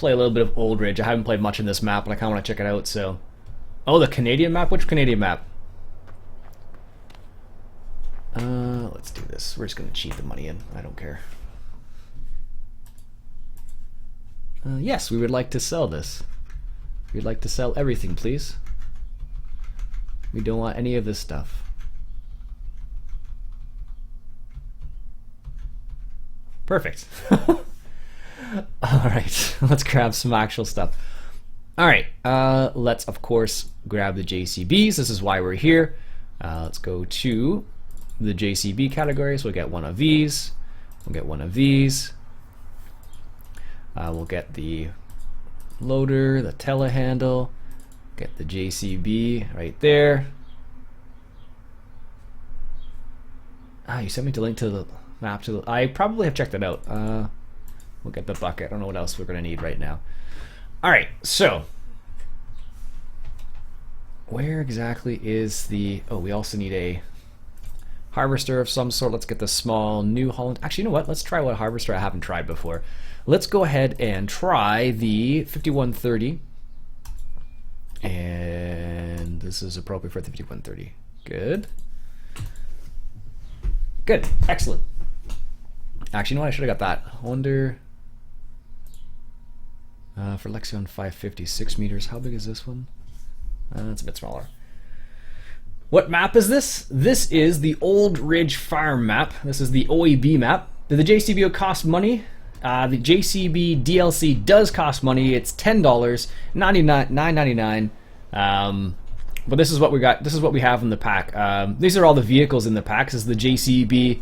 play a little bit of Old Ridge. I haven't played much in this map, and I kind of want to check it out. So, oh, the Canadian map. Which Canadian map? Let's do this. We're just gonna cheat the money in. I don't care. Yes, we would like to sell this. We'd like to sell everything, please. We don't want any of this stuff. Perfect. Alright, let's grab some actual stuff. Alright, let's of course grab the JCBs. This is why we're here. Let's go to the JCB categories. We'll get one of these. We'll get one of these. We'll get the loader, the telehandle, get the JCB right there. You sent me the link to the map. I probably have checked it out. We'll get the bucket. I don't know what else we're going to need right now. Alright, so where exactly is the... Oh, we also need a harvester of some sort. Let's get the small New Holland. Actually, you know what? Let's try what harvester I haven't tried before. Let's go ahead and try the 5130. And this is appropriate for the 5130. Good. Good. Excellent. Actually, you know what? I should have got that. I wonder... for Lexion 550, 6 meters. How big is this one? It's a bit smaller. What map is this? This is the Old Ridge Farm map. This is the OEB map. Did the JCB cost money? The JCB DLC does cost money. It's $10, $9.99. But this is what we got. This is what we have in the pack. These are all the vehicles in the pack. This is the JCB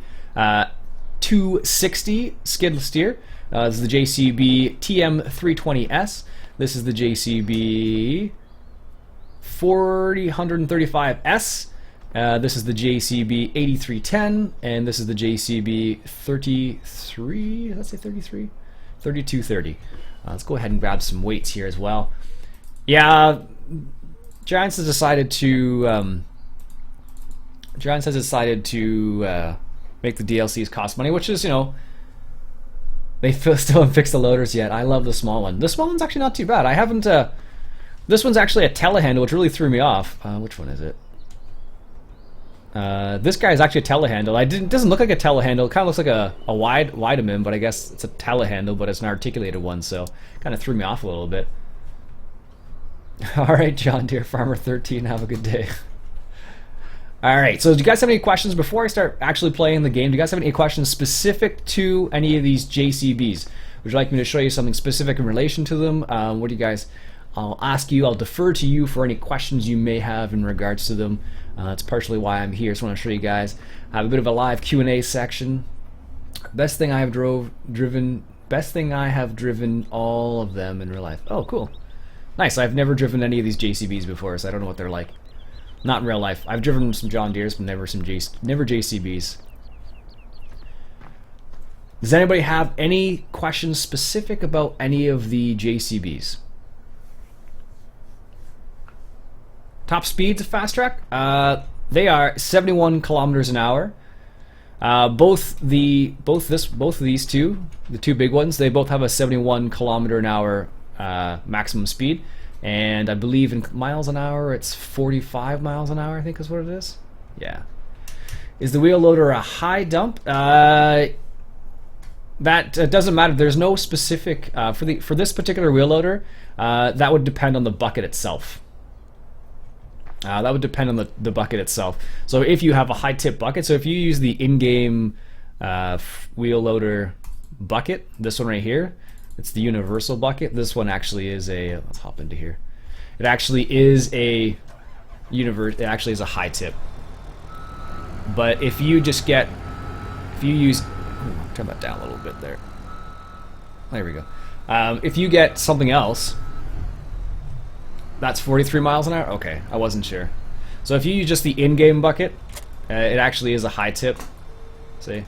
260 Skidsteer. This is the JCB TM320S. This is the JCB 435S. This is the JCB 8310, and this is the JCB 33. Let's say 33, 3230. Let's go ahead and grab some weights here as well. Yeah, Giants has decided to make the DLCs cost money, which is, you know, they still haven't fixed the loaders yet. I love the small one. The small one's actually not too bad. I haven't. This one's actually a telehandle, which really threw me off. Which one is it? This guy is actually a telehandle. It doesn't look like a telehandle. It kind of looks like a Wideman, but I guess it's a telehandle, but it's an articulated one, so kind of threw me off a little bit. All right, John Deere Farmer 13, have a good day. All right, so do you guys have any questions before I start actually playing the game? Do you guys have any questions specific to any of these JCBs? Would you like me to show you something specific in relation to them? What do you guys... I'll ask you, I'll defer to you for any questions you may have in regards to them. That's partially why I'm here. So I want to show you guys. I have a bit of a live Q&A section. Best thing I have driven all of them in real life. Oh, cool. Nice. I've never driven any of these JCBs before, so I don't know what they're like. Not in real life. I've driven some John Deeres, but never JCBs. Does anybody have any questions specific about any of the JCBs? Top speeds of Fastrac? They are 71 kilometers an hour. Both of these two, the two big ones, they both have a 71 kilometer an hour maximum speed, and I believe in miles an hour it's 45 miles an hour, I think is what it is. Yeah. Is the wheel loader a high dump? That doesn't matter. There's no specific for this particular wheel loader. That would depend on the bucket itself. That would depend on the bucket itself. So if you have a high tip bucket, so if you use the in-game wheel loader bucket, this one right here, it's the universal bucket. This one actually is a, let's hop into here. It actually is a high tip. But if you use, turn that down a little bit there. There we go. If you get something else, that's 43 miles an hour? Okay, I wasn't sure. So if you use just the in-game bucket, it actually is a high tip. See?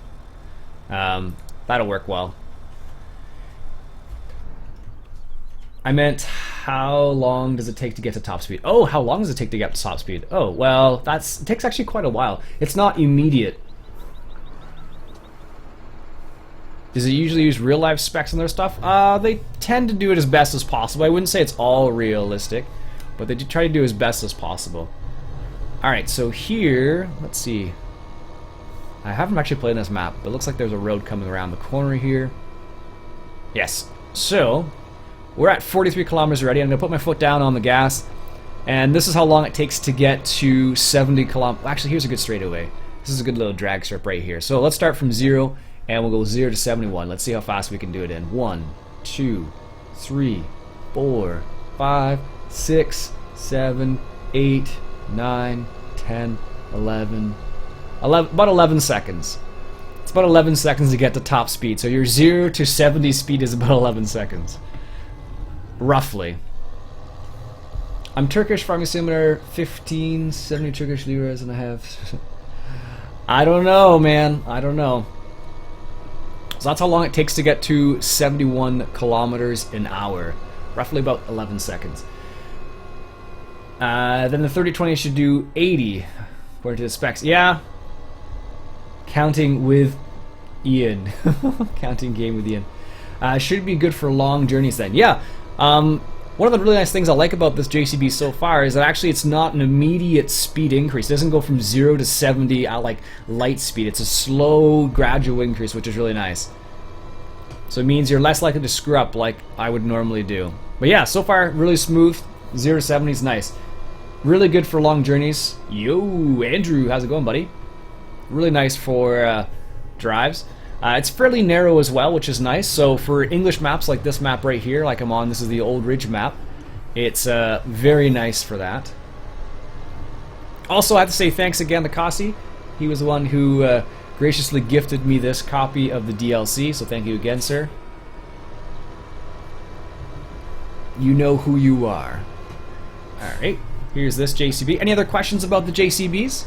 That'll work well. I meant, how long does it take to get to top speed? Oh, how long does it take to get to top speed? Oh, well, it takes actually quite a while. It's not immediate. Does it usually use real life specs on their stuff? They tend to do it as best as possible. I wouldn't say it's all realistic, but they do try to do as best as possible. Alright, so here, let's see. I haven't actually played this map, but it looks like there's a road coming around the corner here. Yes, so we're at 43 kilometers already. I'm going to put my foot down on the gas, and this is how long it takes to get to 70 kilometers. Actually, here's a good straightaway. This is a good little drag strip right here. So let's start from 0, and we'll go 0 to 71. Let's see how fast we can do it in 1, 2, 3, 4, 5, 6, 7, 8, 9, 10, 11, about 11 seconds. It's about 11 seconds to get to top speed. So your 0 to 70 speed is about 11 seconds. Roughly. I'm Turkish, farming simulator, 15, 70 Turkish liras, and I have... I don't know, man. I don't know. So that's how long it takes to get to 71 kilometers an hour. Roughly about 11 seconds. Then the 3020 should do 80, according to the specs. Yeah. Counting with Iain. Counting game with Iain. Should be good for long journeys then. Yeah. One of the really nice things I like about this JCB so far is that actually it's not an immediate speed increase. It doesn't go from 0 to 70 at like light speed. It's a slow, gradual increase, which is really nice. So it means you're less likely to screw up like I would normally do. But yeah, so far, really smooth. 0 to 70 is nice. Really good for long journeys. Yo, Andrew, how's it going, buddy? Really nice for drives. It's fairly narrow as well, which is nice. So for English maps like this map right here, like I'm on, this is the Old Ridge map. It's very nice for that. Also, I have to say thanks again to Kasi. He was the one who graciously gifted me this copy of the DLC, so thank you again, sir. You know who you are. Alright, here's this JCB. Any other questions about the JCBs?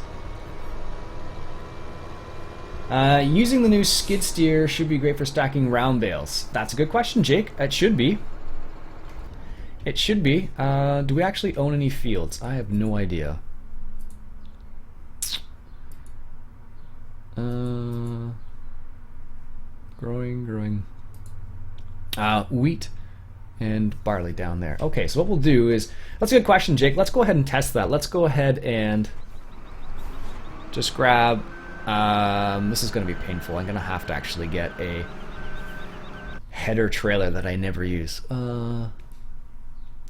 Using the new skid steer should be great for stacking round bales. That's a good question, Jake. It should be. It should be. Do we actually own any fields? I have no idea. Growing. Wheat and barley down there. Okay, so what we'll do is, that's a good question, Jake. Let's go ahead and test that. Let's go ahead and just grab... this is going to be painful. I'm going to have to actually get a header trailer that I never use.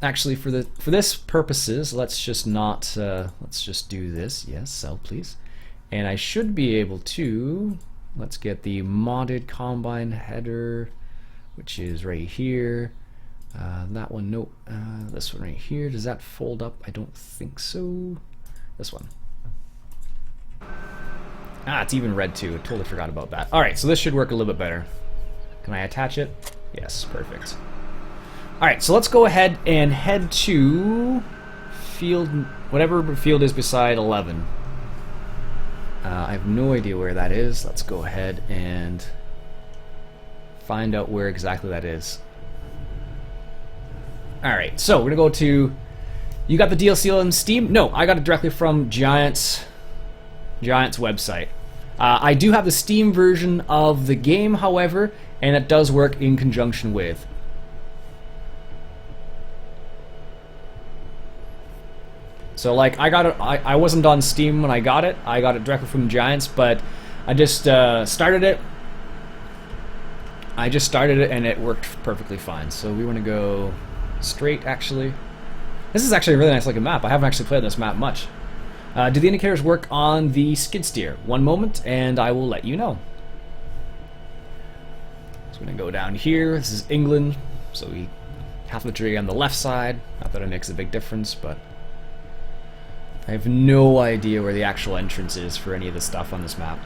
Actually, for this purposes, let's just not. Let's just do this. Yes, sell please. And I should be able to. Let's get the modded combine header, which is right here. That one, nope. This one right here. Does that fold up? I don't think so. This one. Ah, it's even red too. I totally forgot about that. Alright, so this should work a little bit better. Can I attach it? Yes, perfect. Alright, so let's go ahead and head to field, whatever field is beside 11. I have no idea where that is. Let's go ahead and find out where exactly that is. Alright, so we're gonna go to... You got the DLC on Steam? No, I got it directly from Giant's website. I do have the Steam version of the game, however, and it does work in conjunction with. So like I got it, I wasn't on Steam when I got it directly from Giants, but I just started it. And it worked perfectly fine. So we want to go straight, actually. This is actually a really nice looking map. I haven't actually played this map much. Do the indicators work on the skid steer? One moment, and I will let you know. So we're going to go down here. This is England, so we have the tree on the left side. Not that it makes a big difference, but I have no idea where the actual entrance is for any of the stuff on this map.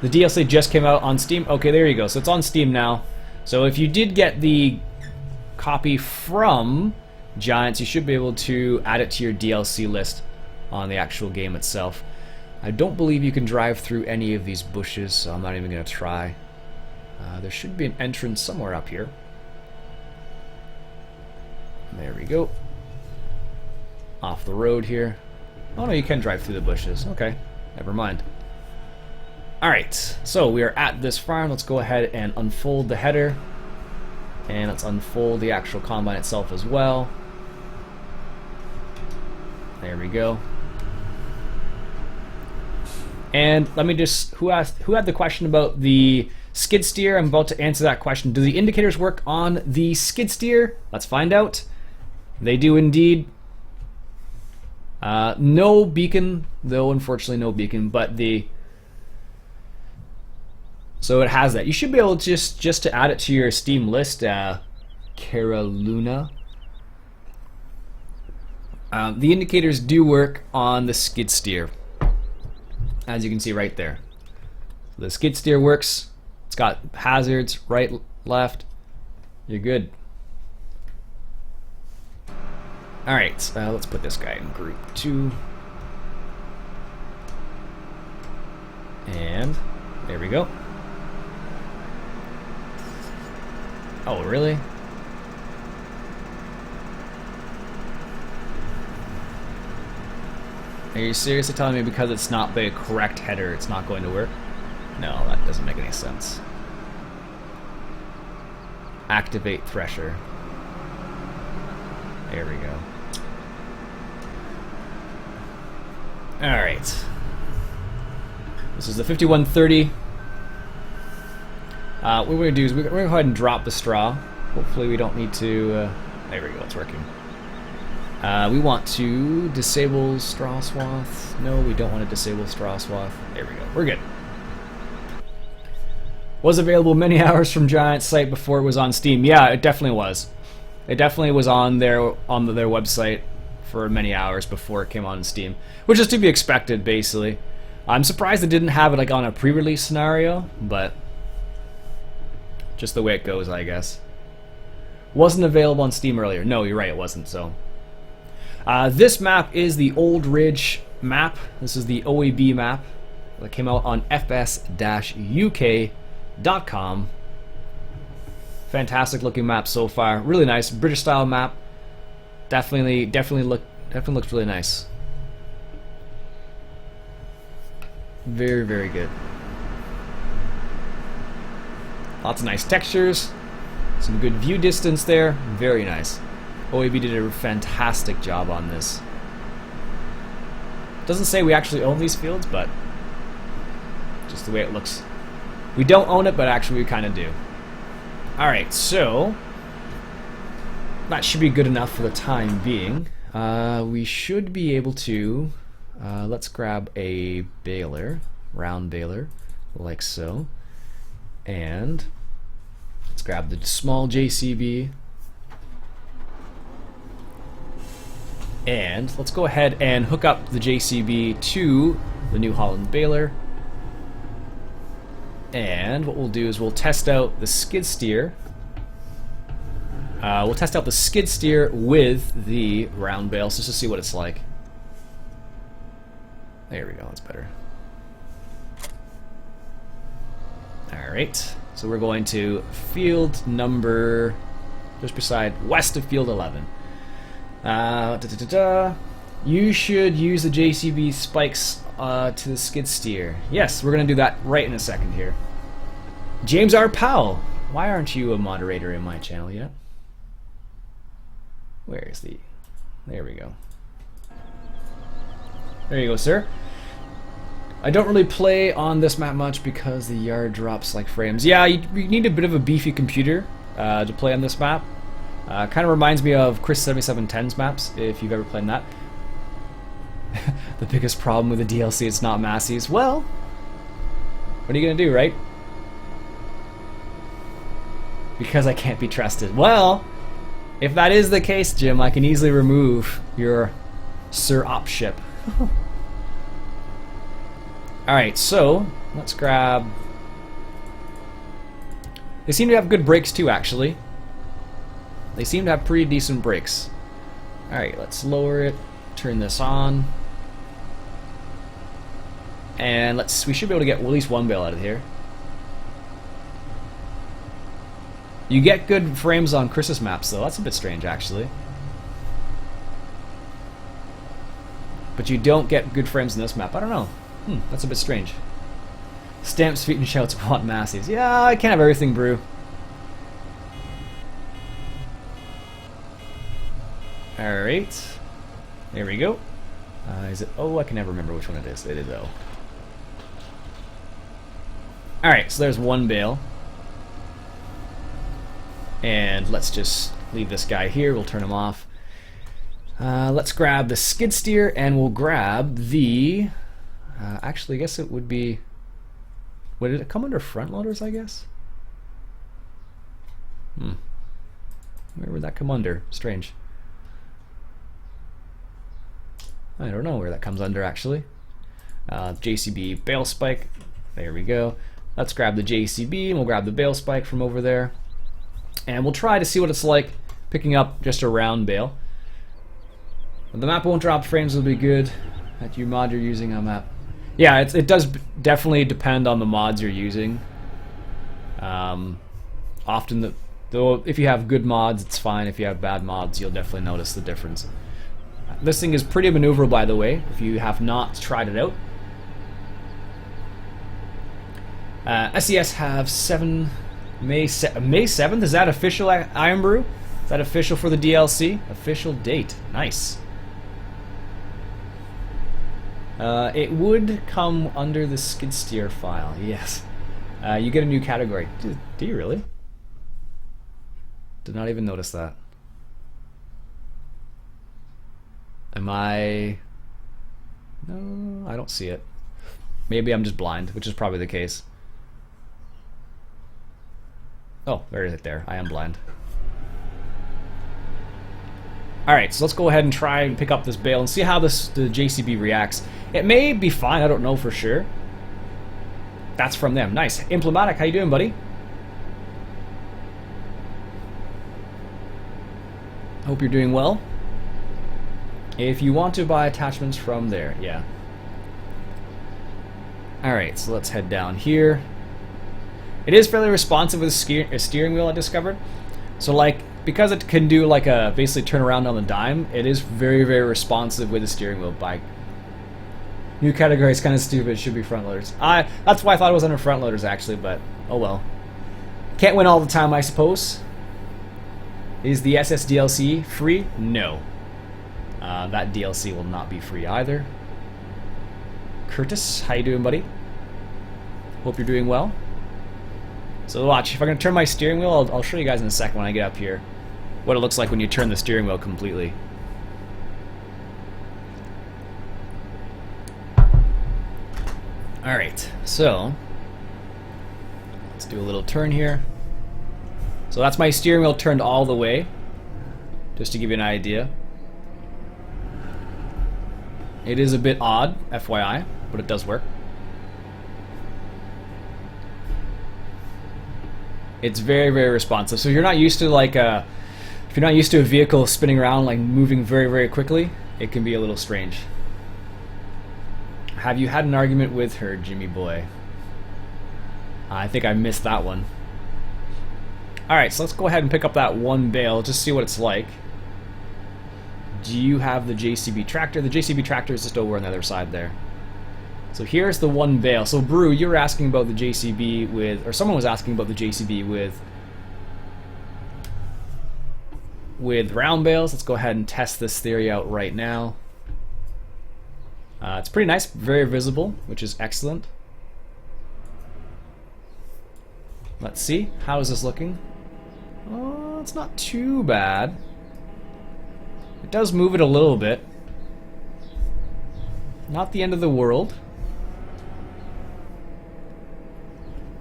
The DLC just came out on Steam. Okay, there you go. So it's on Steam now. So if you did get the copy from Giants, you should be able to add it to your DLC list on the actual game itself. I don't believe you can drive through any of these bushes, so I'm not even going to try. There should be an entrance somewhere up here. There we go. Off the road here. Oh no, you can drive through the bushes. Okay, never mind. Alright, so we are at this farm. Let's go ahead and unfold the header. And let's unfold the actual combine itself as well. There we go. And let me just, who had the question about the skid steer? I'm about to answer that question. Do the indicators work on the skid steer? Let's find out. They do indeed. No beacon, though, unfortunately no beacon, but so it has that. You should be able to just to add it to your Steam list, Caroluna. The indicators do work on the skid steer, as you can see right there. The skid steer works. It's got hazards, right, left. You're good. Alright, let's put this guy in group 2. And there we go. Oh, really? Are you seriously telling me because it's not the correct header, it's not going to work? No, that doesn't make any sense. Activate thresher. There we go. Alright. This is the 5130. What we're going to do is we're going to go ahead and drop the straw. Hopefully we don't need to... there we go, it's working. We want to disable straw swath. No, we don't want to disable straw swath. There we go, we're good. Was available many hours from Giant's site before it was on Steam. Yeah, it definitely was. It definitely was on their website for many hours before it came on Steam, which is to be expected, basically. I'm surprised they didn't have it like on a pre-release scenario, but just the way it goes, I guess. Wasn't available on Steam earlier. No, you're right, it wasn't. So this map is the Old Ridge map. This is the OAB map that came out on fs-uk.com. Fantastic looking map so far. Really nice British style map. Definitely looks really nice. Very, very good. Lots of nice textures. Some good view distance there. Very nice. OAB did a fantastic job on this. Doesn't say we actually own these fields, but just the way it looks. We don't own it, but actually we kind of do. Alright, so that should be good enough for the time being. We should be able to, let's grab a baler, round baler, like so. And let's grab the small JCB. And let's go ahead and hook up the JCB to the New Holland baler. And what we'll do is we'll test out the skid steer. We'll test out the skid steer with the round bales just to see what it's like. There we go, that's better. Alright, so we're going to field number, just beside, west of field 11. You should use the JCB spikes to the skid steer. Yes, we're going to do that right in a second here. James R. Powell, why aren't you a moderator in my channel yet? Where is the... There we go. There you go, sir. I don't really play on this map much because the yard drops like frames. Yeah, you need a bit of a beefy computer to play on this map. Kind of reminds me of Chris 7710's maps, if you've ever played that. The biggest problem with the DLC, it's not Massey's. Well, what are you going to do, right? Because I can't be trusted. Well, if that is the case, Jim, I can easily remove your Sir Op ship. Alright, so let's grab... They seem to have good brakes too, actually. They seem to have pretty decent brakes. Alright, let's lower it, turn this on. And we should be able to get at least one bale out of here. You get good frames on Chris's maps, though. That's a bit strange, actually. But you don't get good frames in this map. I don't know. That's a bit strange. Stamps feet and shouts want massives. Yeah, I can't have everything, brew. Alright. There we go. Is it O? I can never remember which one it is. It is O. Alright, so there's one bale. And let's just leave this guy here. We'll turn him off. Let's grab the skid steer and we'll grab the... actually, I guess it would be... Would it come under front loaders, I guess? Where would that come under? Strange. I don't know where that comes under, actually. JCB Bale Spike. There we go. Let's grab the JCB and we'll grab the Bale Spike from over there. And we'll try to see what it's like picking up just a round bale. The map won't drop frames will be good. That your mod you're using on map. Yeah, it does definitely depend on the mods you're using. Often, though, if you have good mods, it's fine. If you have bad mods, you'll definitely notice the difference. This thing is pretty maneuverable, by the way, if you have not tried it out. SES have May 7th. Is that official, Iron Brew? Is that official for the DLC? Official date. Nice. It would come under the skid steer file, yes. You get a new category. Do you really? Did not even notice that. Am I... No, I don't see it. Maybe I'm just blind, which is probably the case. Oh, there is it there. I am blind. Alright, so let's go ahead and try and pick up this bale and see how the JCB reacts. It may be fine, I don't know for sure. That's from them. Nice. Implematic, how you doing, buddy? Hope you're doing well. If you want to buy attachments from there, yeah. Alright, so let's head down here. It is fairly responsive with a steering wheel, I discovered. So like, because it can do like a basically turn around on the dime, it is very, very responsive with the steering wheel bike. New category is kind of stupid, it should be front loaders. That's why I thought it was under front loaders actually, but oh well. Can't win all the time, I suppose. Is the SS DLC free? No. That DLC will not be free either. Curtis, how you doing, buddy? Hope you're doing well. So watch, if I'm going to turn my steering wheel, I'll show you guys in a second when I get up here what it looks like when you turn the steering wheel completely. Alright, so let's do a little turn here. So that's my steering wheel turned all the way, just to give you an idea. It is a bit odd, FYI, but it does work. It's very, very responsive. So if you're not used to like if you're not used to a vehicle spinning around like moving very, very quickly, it can be a little strange. Have you had an argument with her, Jimmy boy? I think I missed that one. Alright, so let's go ahead and pick up that one bale, just see what it's like. Do you have the JCB tractor? The JCB tractor is just over on the other side there. So here's the one bale. So Brew, you were asking about the JCB with, or someone was asking about the JCB with round bales. Let's go ahead and test this theory out right now. It's pretty nice, very visible, which is excellent. Let's see, how is this looking? Oh, it's not too bad. It does move it a little bit. Not the end of the world.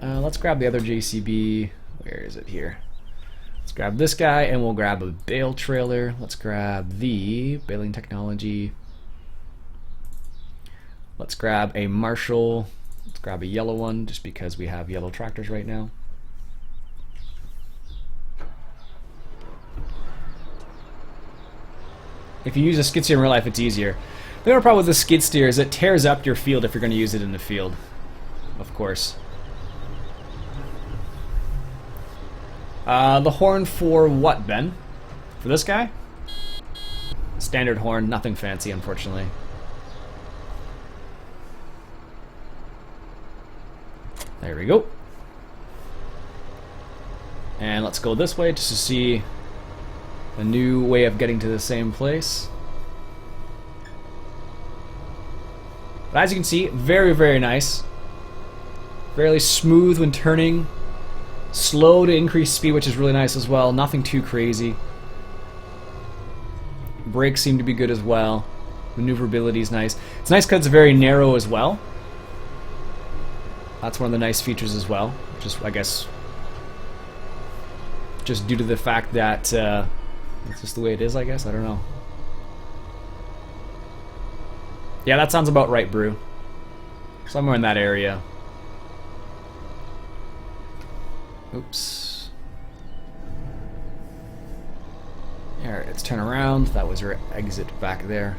Let's grab the other JCB. Where is it here? Let's grab this guy and we'll grab a bale trailer. Let's grab the baling technology. Let's grab a Marshall. Let's grab a yellow one just because we have yellow tractors right now. If you use a skid steer in real life, it's easier. The only problem with the skid steer is it tears up your field if you're going to use it in the field. Of course. The horn for what, Ben? For this guy? Standard horn, nothing fancy, unfortunately. There we go. And let's go this way just to see a new way of getting to the same place. But as you can see, very, very nice. Fairly smooth when turning. Slow to increase speed, which is really nice as well. Nothing too crazy. Brakes seem to be good as well. Maneuverability is nice. It's nice because it's very narrow as well. That's one of the nice features as well. Just, I guess, just due to the fact that it's just the way it is, I guess. I don't know. Yeah, that sounds about right, Brew. Somewhere in that area. Oops. Alright, let's turn around. That was our exit back there.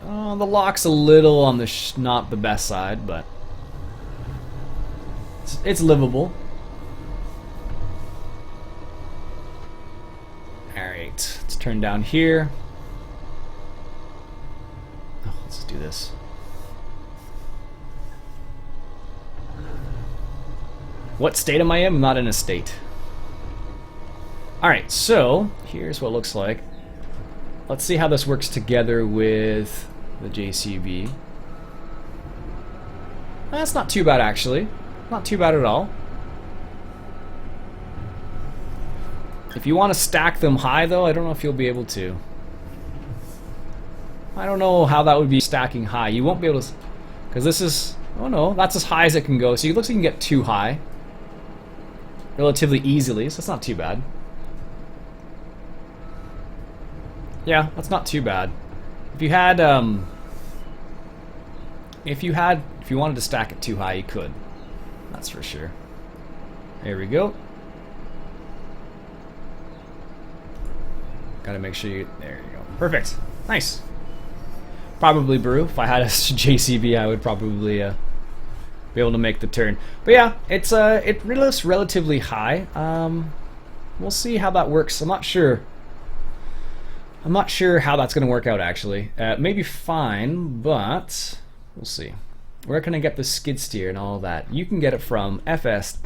Oh, the lock's a little on the not the best side, but it's livable. Alright, let's turn down here. Oh, let's do this. What state am I in? I'm not in a state. Alright, so here's what it looks like. Let's see how this works together with the JCB. That's not too bad, actually. Not too bad at all. If you want to stack them high, though, I don't know if you'll be able to. I don't know how that would be stacking high. You won't be able to... Because this is... Oh no, that's as high as it can go. So it looks like you can get too high. Relatively easily, so it's not too bad. Yeah, that's not too bad. If you had, if you wanted to stack it too high, you could. That's for sure. There we go. Gotta make sure you, there you go. Perfect. Nice. Probably Brew. If I had a JCB, I would probably be able to make the turn. But yeah, it looks relatively high. We'll see how that works. I'm not sure how that's going to work out, actually. Maybe fine, but we'll see. Where can I get the skid steer and all that? You can get it from FS.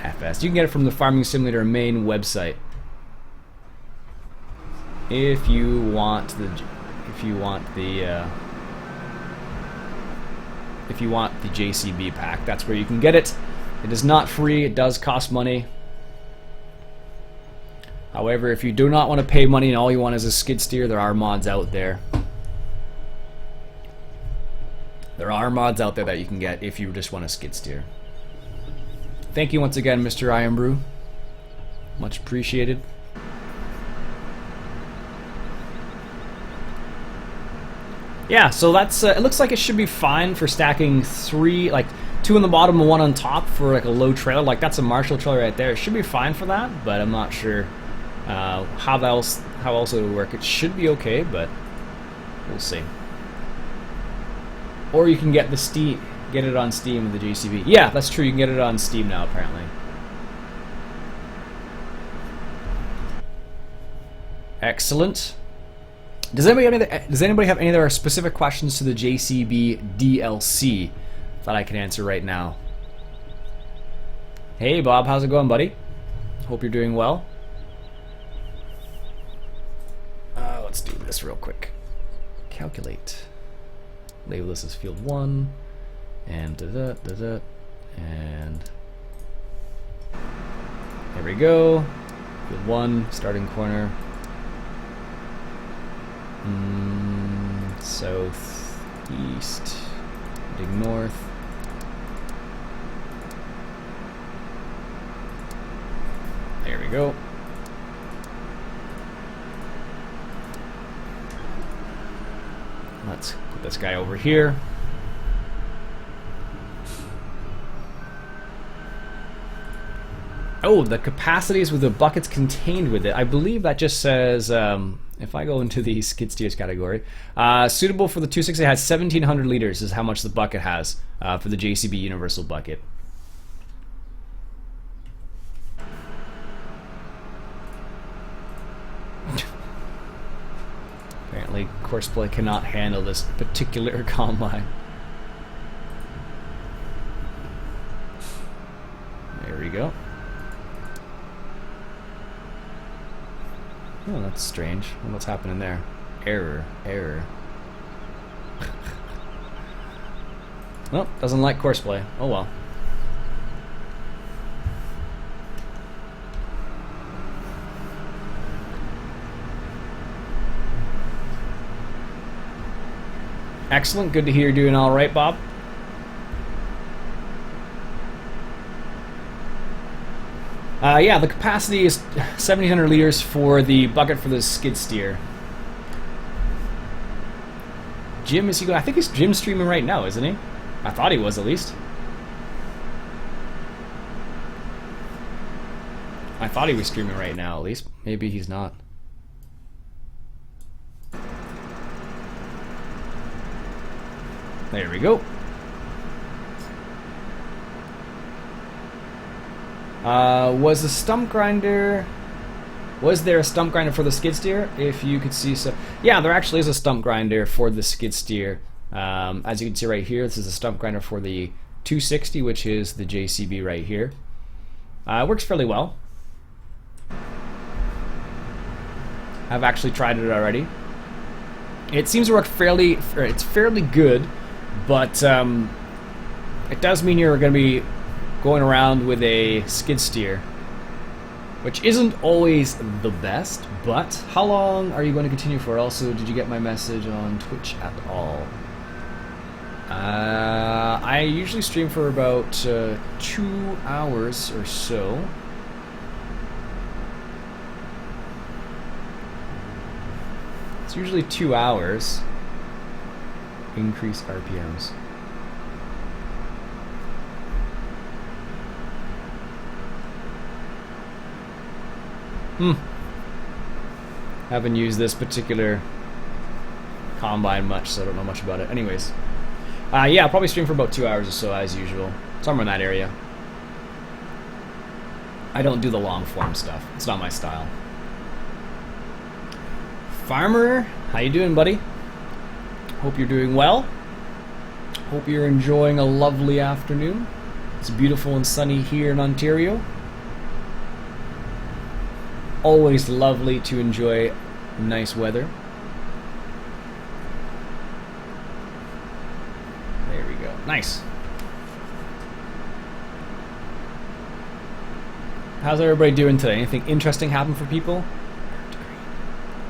You can get it from the Farming Simulator main website. If you want the JCB pack, that's where you can get it. It is not free. It does cost money. However, if you do not want to pay money and all you want is a skid steer, there are mods out there. There are mods out there that you can get if you just want a skid steer. Thank you once again, Mr. Iron Brew. Much appreciated. Yeah, so that's it looks like it should be fine for stacking three, like two on the bottom and one on top for like a low trailer. Like that's a Marshall trailer right there. It should be fine for that, but I'm not sure how else it would work. It should be okay, but we'll see. Or you can get it on Steam with the JCB. Yeah, that's true. You can get it on Steam now, apparently. Excellent. Does anybody have any other specific questions to the JCB DLC that I can answer right now? Hey Bob, how's it going, buddy? Hope you're doing well. Let's do this real quick. Calculate. Label this as field 1, and and there we go. Field 1, starting corner. South, east, heading north. There we go. Let's put this guy over here. Oh, the capacities with the buckets contained with it. I believe that just says, if I go into the skid steers category, suitable for the 260 has 1,700 liters is how much the bucket has for the JCB Universal Bucket. Apparently, Courseplay cannot handle this particular combine. go. Oh, that's strange. What's happening there? Error. Well, doesn't like Courseplay. Oh well. Excellent. Good to hear you're doing all right, Bob. Yeah, the capacity is 1,700 liters for the bucket for the skid steer. Jim, is he going? I think he's Jim streaming right now, isn't he? I thought he was, at least. I thought he was streaming right now, at least. Maybe he's not. There we go. Was the stump grinder... Was there a stump grinder for the skid steer? If you could see so... Yeah, there actually is a stump grinder for the skid steer. As you can see right here, this is a stump grinder for the 260, which is the JCB right here. It works fairly well. I've actually tried it already. It seems to work fairly... It's fairly good, but it does mean you're going to be going around with a skid steer, which isn't always the best, but how long are you going to continue for? Also, did you get my message on Twitch at all? I usually stream for about 2 hours or so. It's usually 2 hours. Increase RPMs. Haven't used this particular combine much, so I don't know much about it. Anyways, yeah, I'll probably stream for about 2 hours or so, as usual. Somewhere in that area. I don't do the long form stuff. It's not my style. Farmer, how you doing, buddy? Hope you're doing well. Hope you're enjoying a lovely afternoon. It's beautiful and sunny here in Ontario. Always lovely to enjoy nice weather. There we go. Nice. How's everybody doing today? Anything interesting happen for people?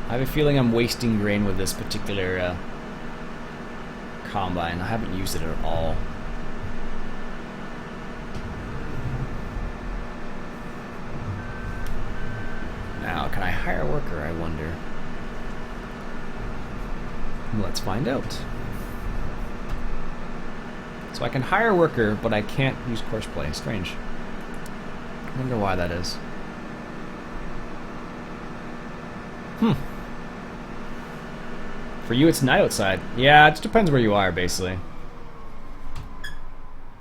I have a feeling I'm wasting grain with this particular combine. I haven't used it at all. Now, can I hire a worker, I wonder? Let's find out. So I can hire a worker, but I can't use Courseplay. Strange. I wonder why that is. For you, it's night outside. Yeah, it just depends where you are, basically.